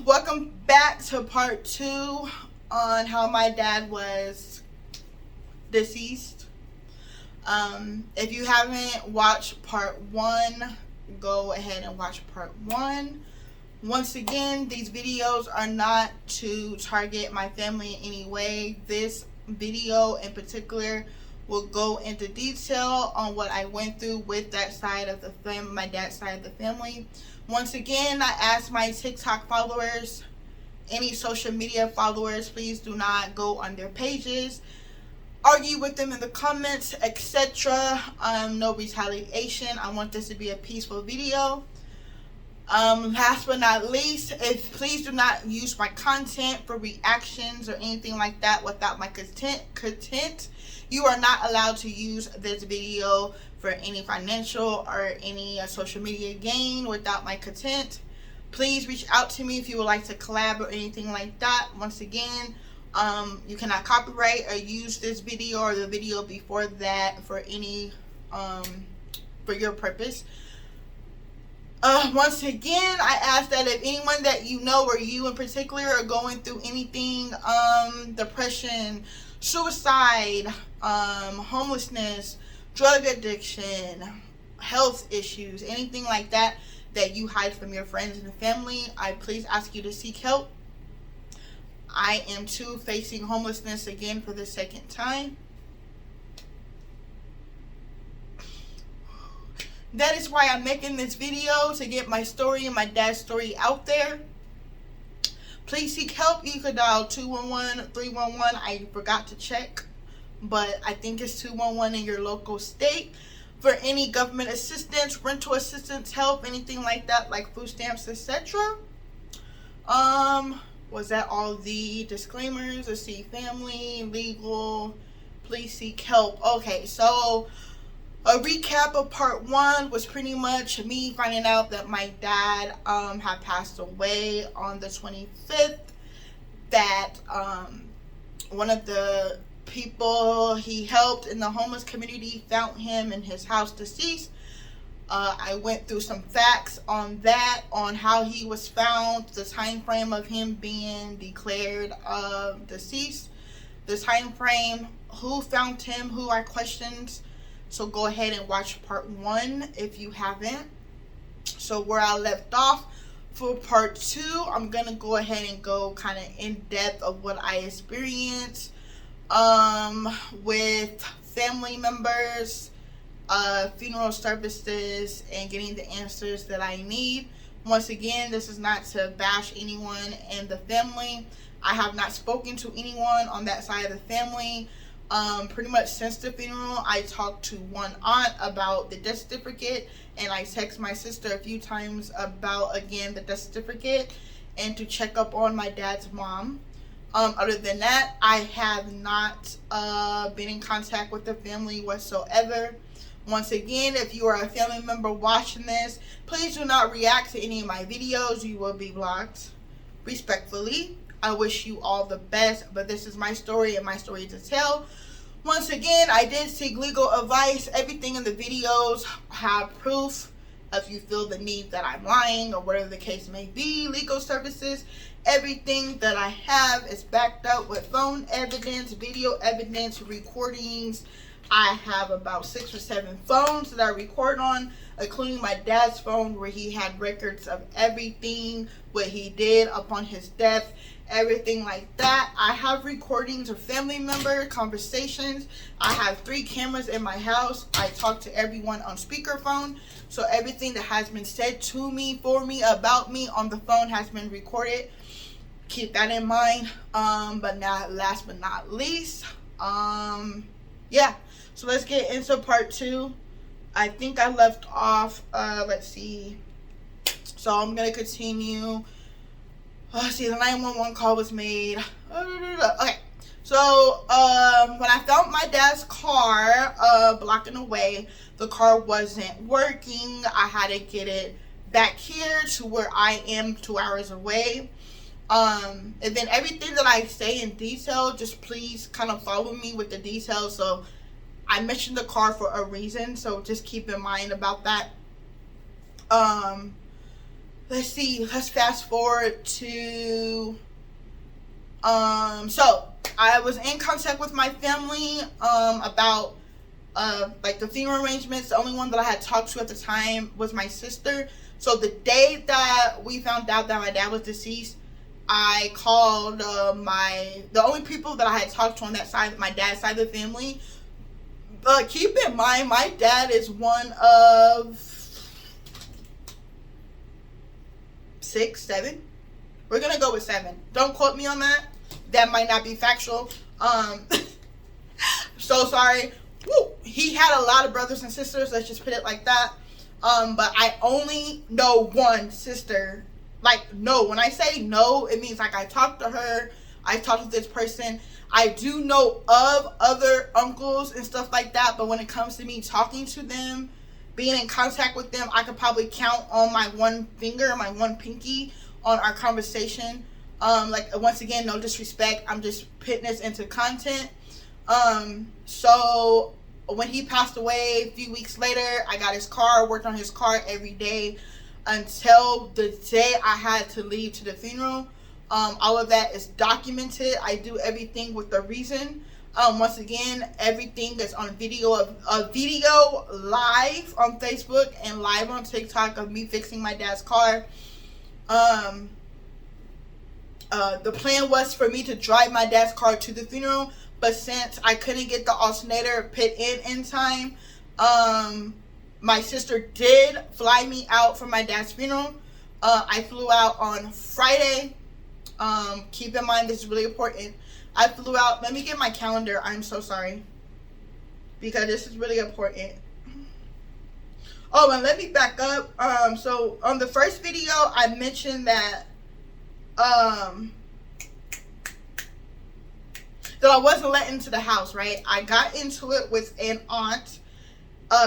Welcome back to part 2 on how my dad was deceased. If you haven't watched part 1, go ahead and watch part 1. Once again, these videos are not to target my family in any way. This video in particular will go into detail on what I went through with that side of the family, my dad's side of the family. Once again, I ask my TikTok followers, any social media followers, please do not go on their pages, argue with them in the comments, etc. No retaliation. I want this to be a peaceful video. Last but not least, please do not use my content for reactions or anything like that without my consent. You are not allowed to use this video for any financial or any social media gain without my consent. Please reach out to me if you would like to collab or anything like that. Once again, you cannot copyright or use this video or the video before that for any for your purpose. Once again, I ask that if anyone that you know or you in particular are going through anything, depression, suicide, homelessness, drug addiction, health issues, anything like that, that you hide from your friends and family, I please ask you to seek help. I am too facing homelessness again for the second time. That is why I'm making this video, to get my story and my dad's story out there. Please seek help. You could dial 211-311. I forgot to check, but I think it's 211 in your local state for any government assistance, rental assistance, help, anything like that, like food stamps, etc. Was that all the disclaimers? Let's see, family, legal, please seek help. Okay, so a recap of part 1 was pretty much me finding out that my dad had passed away on the 25th. That one of the people he helped in the homeless community found him in his house deceased. I went through some facts on that, on how he was found, the time frame of him being declared deceased, the time frame, who found him, who are questions. So go ahead and watch part 1 if you haven't. So where I left off for part 2, I'm going to go ahead and go kind of in depth of what I experienced with family members, funeral services, and getting the answers that I need. Once again, this is not to bash anyone in the family. I have not spoken to anyone on that side of the family. Pretty much since the funeral, I talked to one aunt about the death certificate, and I text my sister a few times about, again, the death certificate, and to check up on my dad's mom. Other than that, I have not been in contact with the family whatsoever. Once again, if you are a family member watching this, please do not react to any of my videos. You will be blocked. Respectfully, I wish you all the best, but this is my story and my story to tell. Once again, I did seek legal advice. Everything in the videos have proof. If you feel the need that I'm lying or whatever the case may be, legal services, everything that I have is backed up with phone evidence, video evidence, recordings. I have about 6 or 7 phones that I record on, including my dad's phone, where he had records of everything, what he did upon his death, everything like that. I have recordings of family member conversations. I have 3 cameras in my house. I talk to everyone on speakerphone, so everything that has been said to me, for me, about me on the phone has been recorded. Keep that in mind. But not last but not least, yeah, so let's get into part 2. I think I left off, let's see, so I'm gonna continue. See, the 911 call was made. Okay, so when I found my dad's car blocking the way, the car wasn't working. I had to get it back here to where I am 2 hours away. And then everything that I say in detail, just please kind of follow me with the details. So I mentioned the car for a reason, so just keep in mind about that. let's see, let's fast forward to, so I was in contact with my family, about, like the funeral arrangements. The only one that I had talked to at the time was my sister. So the day that we found out that my dad was deceased, I called, the only people that I had talked to on that side, my dad's side of the family. But keep in mind, my dad is one of 6, 7. We're gonna go with 7. Don't quote me on that. That might not be factual. So sorry. Woo. He had a lot of brothers and sisters. Let's just put it like that. But I only know one sister. Like, no. When I say no, it means like I talked to her. I talked to this person. I do know of other uncles and stuff like that, but when it comes to me talking to them, being in contact with them, I could probably count on my one finger, my one pinky on our conversation. Like, once again, no disrespect. I'm just putting this into content. So when he passed away a few weeks later, I got his car, worked on his car every day until the day I had to leave to the funeral. All of that is documented. I do everything with a reason. Once again, everything that's on video, of video live on Facebook and live on TikTok of me fixing my dad's car. The plan was for me to drive my dad's car to the funeral, but since I couldn't get the alternator put in time, my sister did fly me out for my dad's funeral. I flew out on Friday. Keep in mind, this is really important. I flew out. Let me get my calendar. I'm so sorry, because this is really important. Oh, and let me back up. So on the first video, I mentioned that that I wasn't let into the house, right? I got into it with an aunt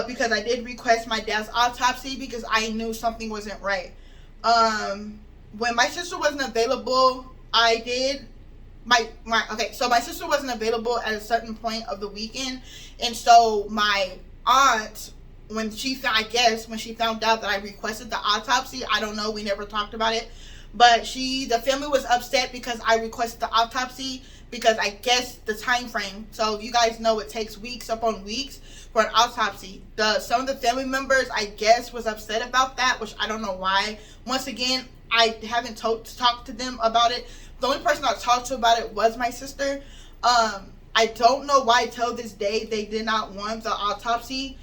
because I did request my dad's autopsy because I knew something wasn't right. When my sister wasn't available, I did so my sister wasn't available at a certain point of the weekend, and so my aunt, when she found out that I requested the autopsy, I don't know, we never talked about it, but the family was upset because I requested the autopsy, because I guess the time frame. So you guys know it takes weeks upon weeks for an autopsy. Some of the family members, I guess, was upset about that, which I don't know why. Once again, I haven't talked to them about it. The only person I talked to about it was my sister. I don't know why till this day they did not want the autopsy.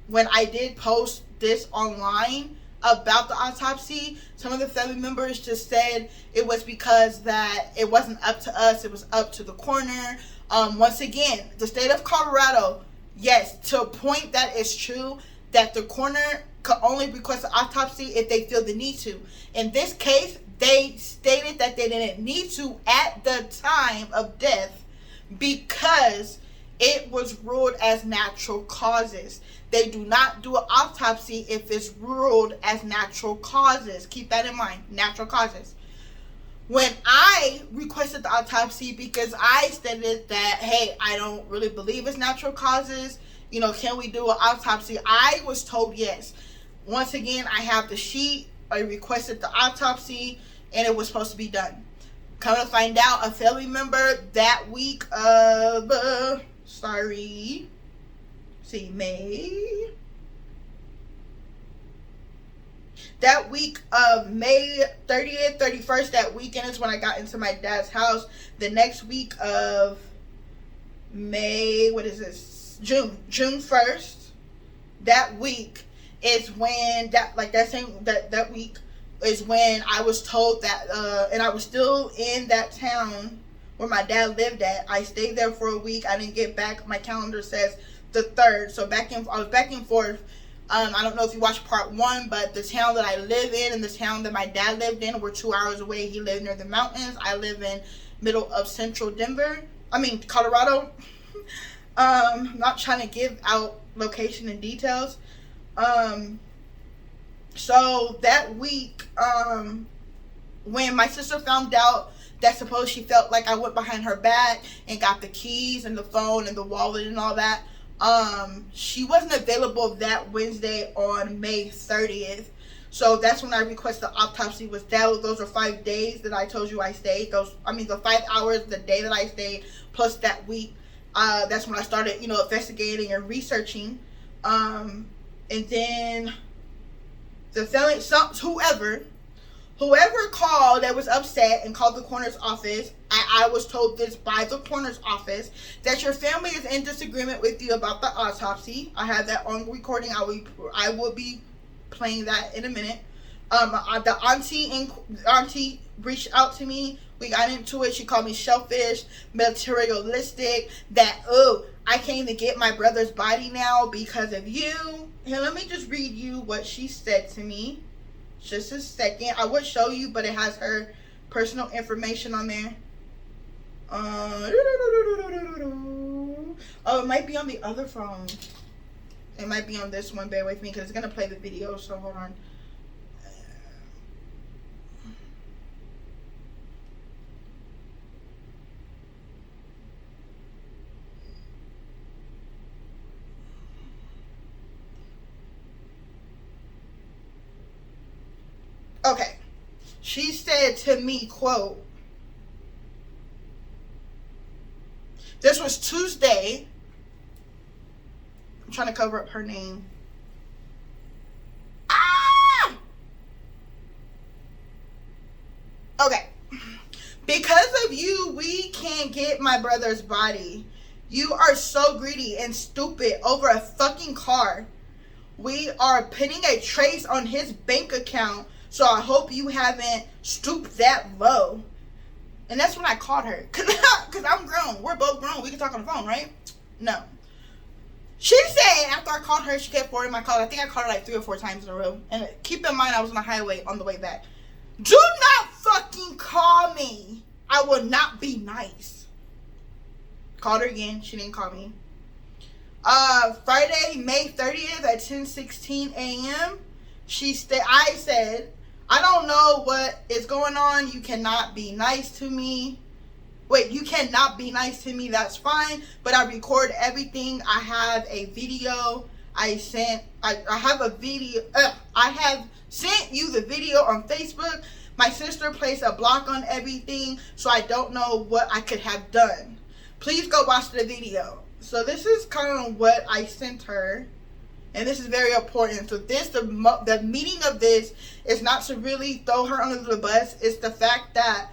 When I did post this online about the autopsy, some of the family members just said it was because that it wasn't up to us, it was up to the coroner. Once again, the state of Colorado, yes, to a point that is true, that the coroner could only request an autopsy if they feel the need to. In this case, they stated that they didn't need to at the time of death because it was ruled as natural causes. They do not do an autopsy if it's ruled as natural causes. Keep that in mind, natural causes. When I requested the autopsy, because I stated that, hey, I don't really believe it's natural causes, can we do an autopsy? I was told yes. Once again, I have the sheet. I requested the autopsy, and it was supposed to be done. Come to find out, a family member that week of, May. That week of May 30th, 31st, that weekend is when I got into my dad's house. The next week of May, June 1st, that week is when that week is when I was told that, and I was still in that town where my dad lived at. I stayed there for a week. I didn't get back. My calendar says the 3rd. So I was back and forth. I don't know if you watched part 1, but the town that I live in and the town that my dad lived in were 2 hours away. He lived near the mountains. I live in middle of central Colorado. I'm not trying to give out location and details. So that week, when my sister found out that suppose she felt like I went behind her back and got the keys and the phone and the wallet and all that, she wasn't available that Wednesday on May 30th. So that's when I requested the autopsy. Those are 5 days that I told you I stayed. The 5 hours, the day that I stayed, plus that week. That's when I started, investigating and researching. And then the family, whoever called that was upset and called the coroner's office, I was told this by the coroner's office, that your family is in disagreement with you about the autopsy. I have that on recording. I will be playing that in a minute. The auntie reached out to me. We got into it. She called me selfish, materialistic, that, I can't even get my brother's body now because of you. Here, let me just read you what she said to me. Just a second. I would show you, but it has her personal information on there. It might be on the other phone. It might be on this one. Bear with me because it's going to play the video, so hold on. Okay. She said to me, quote, this was Tuesday. I'm trying to cover up her name. Okay. Because of you, we can't get my brother's body. You are so greedy and stupid over a fucking car. We are putting a trace on his bank account, so I hope you haven't stooped that low. And that's when I called her. Because I'm grown. We're both grown. We can talk on the phone, right? No. She said after I called her, she kept forwarding my call. I think I called her like 3 or 4 times in a row. And keep in mind, I was on the highway on the way back. Do not fucking call me. I will not be nice. Called her again. She didn't call me. Friday, May 30th at 10:16 a.m. I said, I don't know what is going on. You cannot be nice to me. Wait, you cannot be nice to me. That's fine. But I record everything. I have a video. I have a video. I have sent you the video on Facebook. My sister placed a block on everything, so I don't know what I could have done. Please go watch the video. So this is kind of what I sent her. And this is very important. So the meaning of this is not to really throw her under the bus. It's the fact that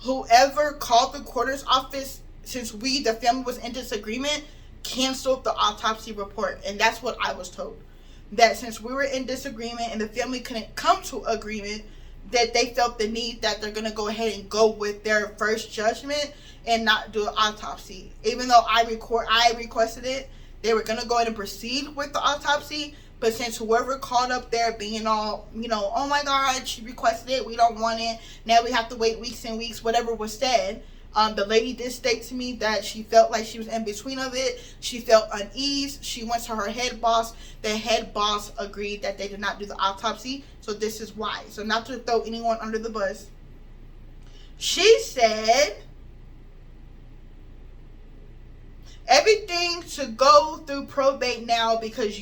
whoever called the coroner's office, since the family was in disagreement, canceled the autopsy report. And that's what I was told. That since we were in disagreement and the family couldn't come to agreement, that they felt the need that they're going to go ahead and go with their first judgment and not do an autopsy. Even though I requested it, they were going to go ahead and proceed with the autopsy. But since whoever called up there being all, oh my God, she requested it, we don't want it, now we have to wait weeks and weeks, whatever was said. The lady did state to me that she felt like she was in between of it. She felt unease. She went to her head boss. The head boss agreed that they did not do the autopsy. So this is why. So not to throw anyone under the bus. She said everything to go through probate now because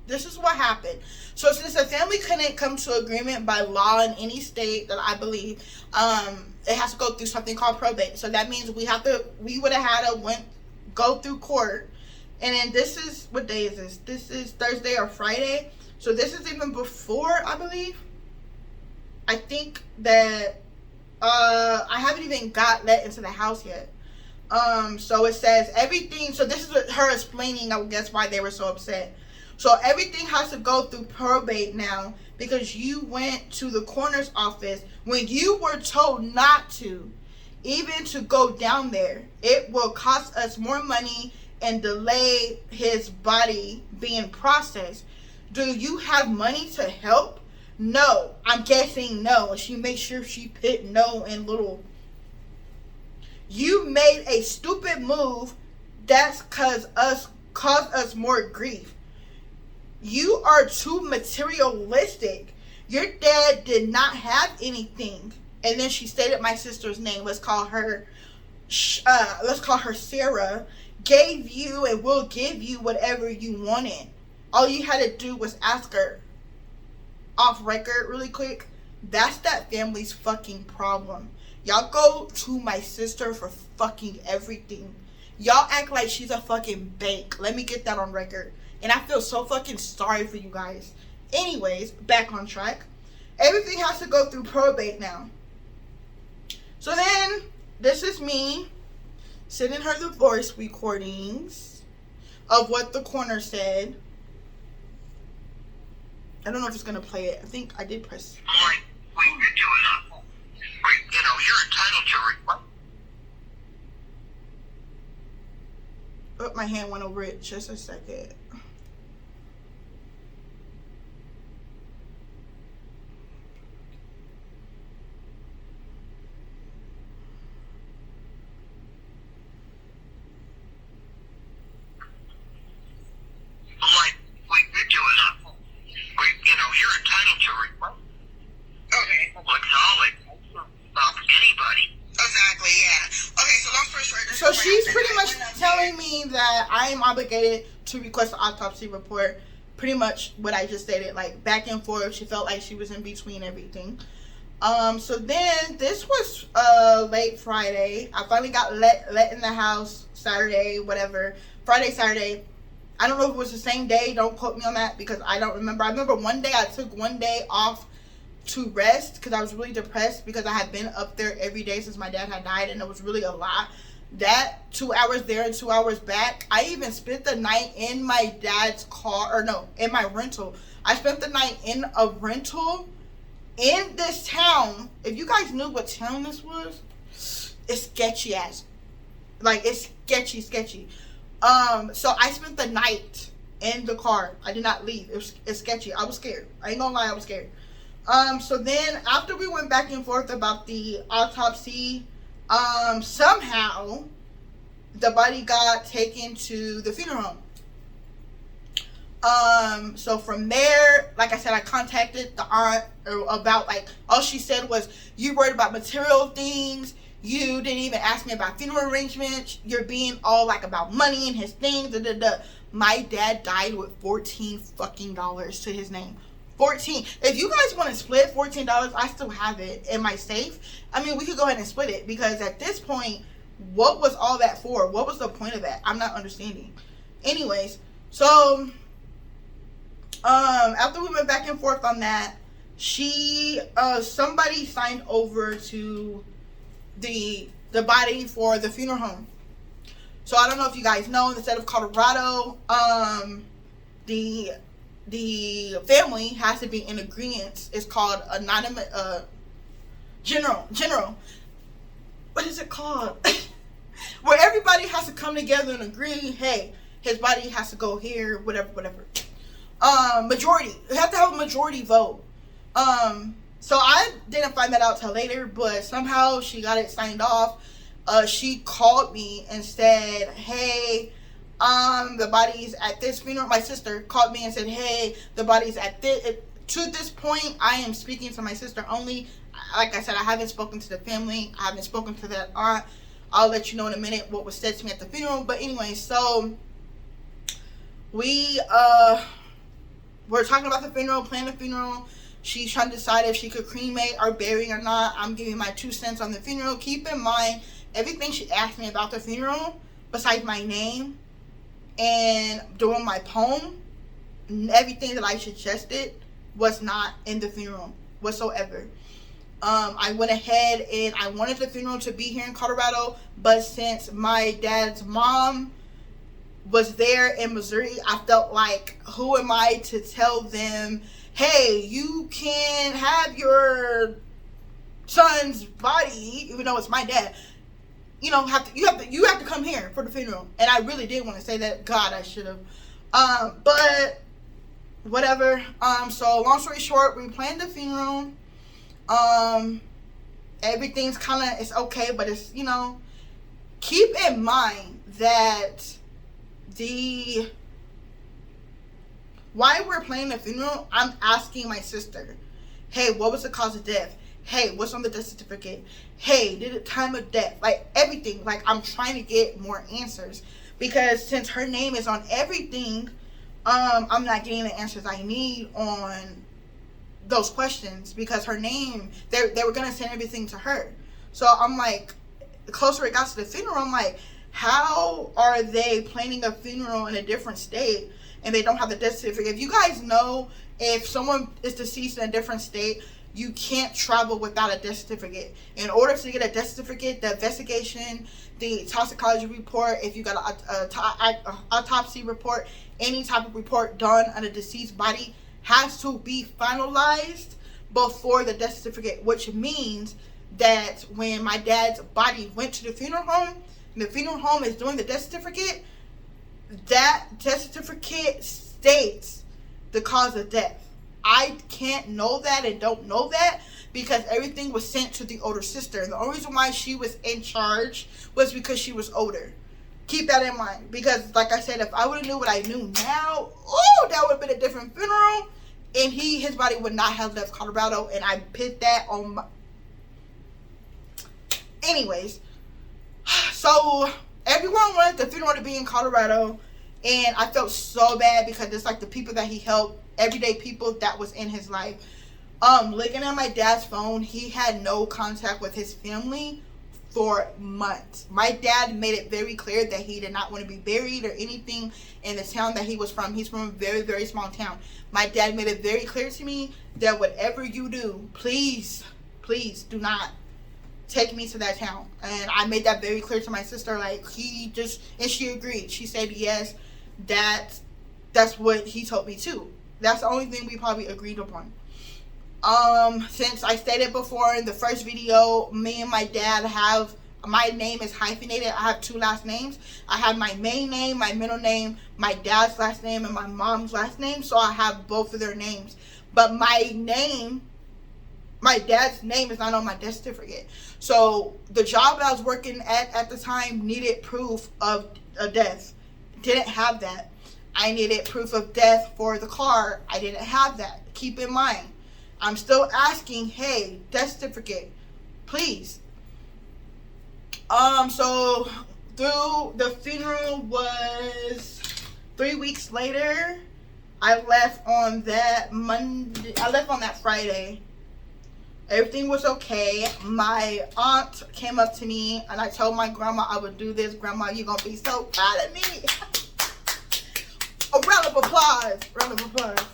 this is what happened. So since the family couldn't come to agreement by law in any state that I believe, it has to go through something called probate. So that means we would have had to go through court. And then what day is this? This is Thursday or Friday. So this is even before, I believe. I think that I haven't even got let into the house yet. So it says everything. So this is her explaining, I guess, why they were so upset. So everything has to go through probate now because you went to the coroner's office when you were told not to, even to go down there. It will cost us more money and delay his body being processed. Do you have money to help? No. I'm guessing no. She made sure she put no in little. You made a stupid move that's caused us more grief. You are too materialistic. Your dad did not have anything. And then she stated my sister's name. Let's call her Sarah. Gave you and will give you whatever you wanted. All you had to do was ask her. off record really quick, that's that family's fucking problem. Y'all go to my sister for fucking everything. Y'all act like she's a fucking bank. Let me get that on record. And I feel so fucking sorry for you guys. Anyways, back on track. Everything has to go through probate now. So then, this is me sending her the voice recordings of what the coroner said. I don't know if it's gonna play it. I think I did press. Wait, you're doing you're entitled to request. Oh, my hand went over it. Just a second. You're entitled to request. Okay. Public knowledge. Stop anybody. Exactly, yeah. Okay, so long story short. So she's pretty much telling me that I am obligated to request an autopsy report. Pretty much what I just stated, like back and forth. She felt like she was in between everything. So then this was late Friday. I finally got let in the house Saturday, whatever. Friday, Saturday. I don't know if it was the same day. Don't quote me on that because I don't remember. I remember one day I took one day off to rest because I was really depressed because I had been up there every day since my dad had died and it was really a lot. That 2 hours there and 2 hours back. I even spent the night in my dad's car, or no, in my rental. I spent the night in a rental in this town. If you guys knew what town this was, it's sketchy as. Like, it's sketchy. So I spent the night in the car. I did not leave. It's sketchy. I was scared. I ain't gonna lie, I was scared. So then after we went back and forth about the autopsy, somehow the body got taken to the funeral home. So from there, like I said, I contacted the aunt about, like, all she said was, you worried about material things. You didn't even ask me about funeral arrangements. You're being all like about money and his things. My dad died with $14 fucking dollars to his name. 14. If you guys want to split $14, I still have it in my safe. I mean, we could go ahead and split it because at this point, what was all that for? What was the point of that? I'm not understanding. Anyways, so after we went back and forth on that, somebody signed over to the body for the funeral home. So I don't know if you guys know, in the state of Colorado, the family has to be in agreement. It's called anonymous, general. What is it called? Where everybody has to come together and agree. Hey, his body has to go here. Whatever. Majority. You have to have a majority vote. So I didn't find that out till later, but somehow she got it signed off. She called me and said, hey, the body's at this funeral. My sister called me and said, hey, the body's at this. To this point, I am speaking to my sister only. Like I said, I haven't spoken to the family. I haven't spoken to that aunt. I'll let you know in a minute what was said to me at the funeral. But anyway, so we were talking about the funeral, planning the funeral. She's trying to decide if she could cremate or bury or not. I'm giving my 2 cents on the funeral. Keep in mind, everything she asked me about the funeral, besides my name and doing my poem, everything that I suggested was not in the funeral whatsoever. I went ahead and I wanted the funeral to be here in Colorado, but since my dad's mom was there in Missouri, I felt like, who am I to tell them, hey, you can have your son's body, even though it's my dad. You know, you have to come here for the funeral. And I really did want to say that. God, I should have. But whatever. So long story short, we planned the funeral. Everything's kind of, it's okay, but it's, you know, keep in mind that while we're planning the funeral, I'm asking my sister, hey, what was the cause of death? Hey, what's on the death certificate? Hey, did it time of death? Like, everything. Like, I'm trying to get more answers. Because since her name is on everything, I'm not getting the answers I need on those questions because her name, they were gonna send everything to her. So I'm like, the closer it got to the funeral, I'm like, how are they planning a funeral in a different state and they don't have the death certificate? If you guys know, if someone is deceased in a different state, you can't travel without a death certificate. In order to get a death certificate, the investigation, the toxicology report, if you got a autopsy report, any type of report done on a deceased body has to be finalized before the death certificate, which means that when my dad's body went to the funeral home, and the funeral home is doing the death certificate, that death certificate states the cause of death. I can't know that and don't know that because everything was sent to the older sister. And the only reason why she was in charge was because she was older. Keep that in mind. Because, like I said, if I would have knew what I knew now, that would have been a different funeral. And his body would not have left Colorado. And I put that on my... Anyways. So, everyone wanted the funeral to be in Colorado. And I felt so bad because it's like the people that he helped, everyday people that was in his life. Looking at my dad's phone, he had no contact with his family for months. My dad made it very clear that he did not want to be buried or anything in the town that he was from. He's from a very, very small town. My dad made it very clear to me that whatever you do, please, please do not take me to that town. And I made that very clear to my sister. Like, and she agreed. She said, yes, that's what he told me too. That's the only thing we probably agreed upon. Since I stated before in the first video, me and my dad have, my name is hyphenated. I have 2 last names. I have my main name, my middle name, my dad's last name, and my mom's last name. So I have both of their names. But my name, my dad's name is not on my death certificate. So the job that I was working at the time needed proof of a death. Didn't have that. I needed proof of death for the car. I didn't have that. Keep in mind, I'm still asking, hey, death certificate, please. So through the funeral was 3 weeks later. I left on that Monday. I left on that Friday. Everything was okay. My aunt came up to me and I told my grandma I would do this. Grandma, you're gonna be so proud of me. A round of applause. Round of applause.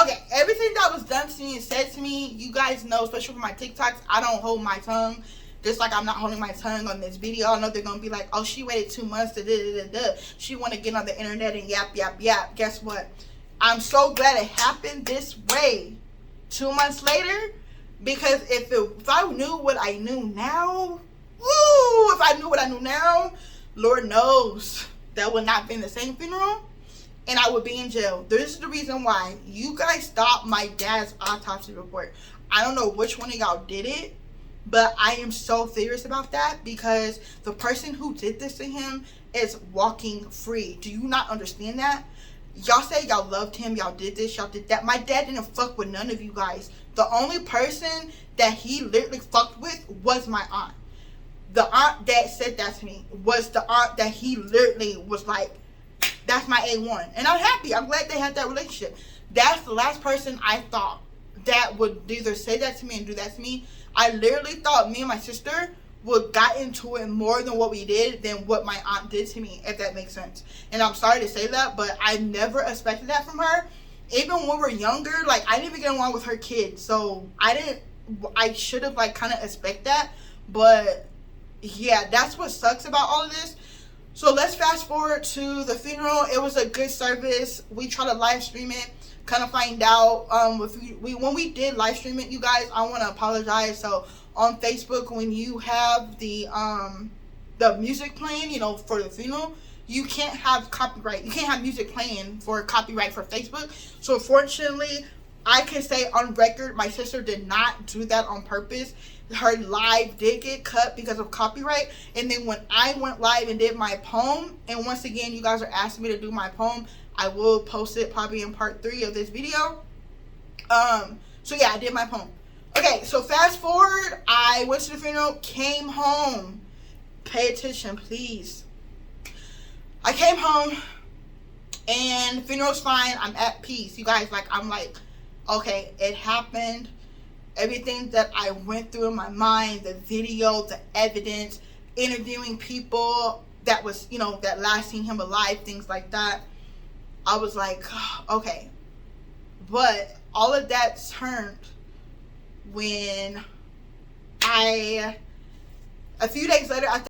Okay, everything that was done to me and said to me, you guys know, especially for my TikToks, I don't hold my tongue. Just like I'm not holding my tongue on this video. I know they're going to be like, oh, she waited 2 months to da-da-da-da. She want to get on the internet and yap, yap, yap. Guess what? I'm so glad it happened this way 2 months later. Because if I knew what I knew now, if I knew what I knew now, Lord knows that would not be in the same funeral. And I would be in jail. This is the reason why you guys stopped my dad's autopsy report. I don't know which one of y'all did it, but I am so furious about that because the person who did this to him is walking free. Do you not understand that? Y'all say y'all loved him, y'all did this, y'all did that. My dad didn't fuck with none of you guys. The only person that he literally fucked with was my aunt. The aunt that said that to me was the aunt that he literally was like, that's my A1. And I'm happy. I'm glad they had that relationship. That's the last person I thought that would either say that to me and do that to me. I literally thought me and my sister would got into it more than what we did than what my aunt did to me, if that makes sense. And I'm sorry to say that, but I never expected that from her. Even when we were younger, like, I didn't even get along with her kids. So I should have, like, kind of expect that. But yeah, that's what sucks about all of this. So let's fast forward to the funeral. It was a good service. We tried to live stream it, kind of find out when we did live stream it, you guys, I want to apologize. So on Facebook, when you have the music playing, you know, for the funeral, you can't have copyright. You can't have music playing for copyright for Facebook. So unfortunately, I can say on record, my sister did not do that on purpose. Her live did get cut because of copyright. And then when I went live and did my poem, and once again, you guys are asking me to do my poem, I will post it probably in part 3 of this video. So yeah, I did my poem. Okay, so fast forward, I went to the funeral, came home. Pay attention, please. I came home, and the funeral's fine. I'm at peace. You guys, like, I'm like, okay, it happened. Everything that I went through in my mind, the video, the evidence, interviewing people that was, that last seen him alive, things like that. I was like, okay. But all of that turned when a few days later, I